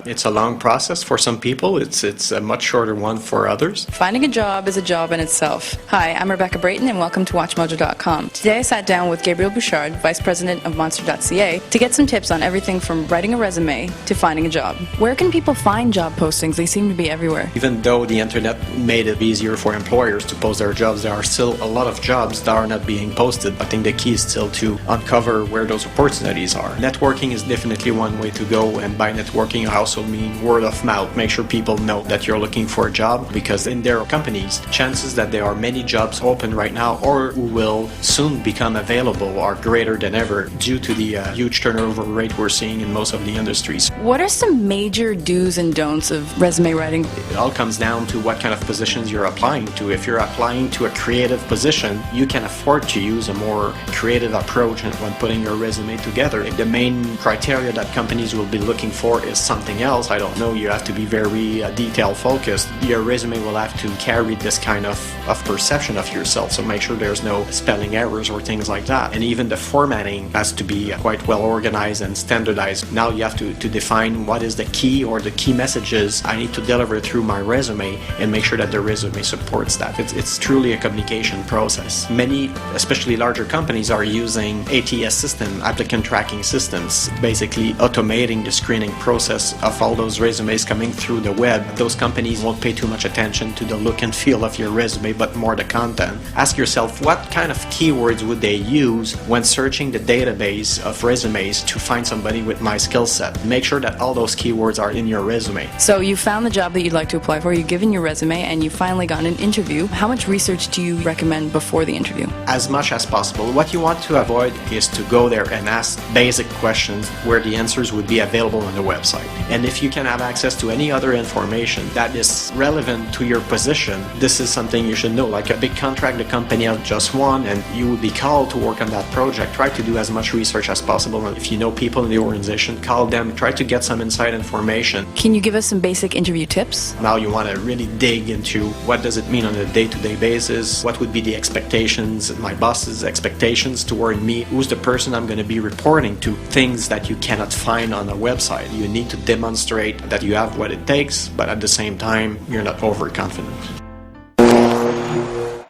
It's a long process for some people. It's a much shorter one for others. Finding a job is a job in itself. Hi, I'm Rebecca Brayton and welcome to WatchMojo.com. Today I sat down with Gabriel Bouchard, Vice President of Monster.ca, to get some tips on everything from writing a resume to finding a job. Where can people find job postings? They seem to be everywhere. Even though the internet made it easier for employers to post their jobs, there are still a lot of jobs that are not being posted. I think the key is still to uncover where those opportunities are. Networking is definitely one way to go, and by networking I also mean word of mouth. Make sure people know that you're looking for a job, because in their companies, chances that there are many jobs open right now or who will soon become available are greater than ever due to the huge turnover rate we're seeing in most of the industries. What are some major do's and don'ts of resume writing? It all comes down to what kind of positions you're applying to. If you're applying to a creative position, you can afford to use a more creative approach when putting your resume together. If the main criteria that companies will be looking for is something else, I don't know, you have to be very detail focused. Your resume will have to carry this kind of perception of yourself, so make sure there's no spelling errors or things like that. And even the formatting has to be quite well organized and standardized. Now you have to define what is the key or the key messages I need to deliver through my resume and make sure that the resume supports that. It's truly a communication process. Many, especially larger companies, are using ATS system, applicant tracking systems, basically automating the screening process of all those resumes coming through the web. Those companies won't pay too much attention to the look and feel of your resume, but more the content. Ask yourself, what kind of keywords would they use when searching the database of resumes to find somebody with my skill set? Make sure that all those keywords are in your resume. So you found the job that you'd like to apply for, you've given your resume, and you finally got an interview. How much research do you recommend before the interview? As much as possible. What you want to avoid is to go there and ask basic questions where the answers would be available on the website. And if you can have access to any other information that is relevant to your position, this is something you should know. Like a big contract the company has just won and you would be called to work on that project, try to do as much research as possible. And if you know people in the organization, call them, try to get some inside information. Can you give us some basic interview tips? Now you want to really dig into what does it mean on a day-to-day basis, what would be the expectations, my boss's expectations toward me, who's the person I'm going to be reporting to, things that you cannot find on a website. You need to demonstrate that you have what it takes, but at the same time, you're not overconfident.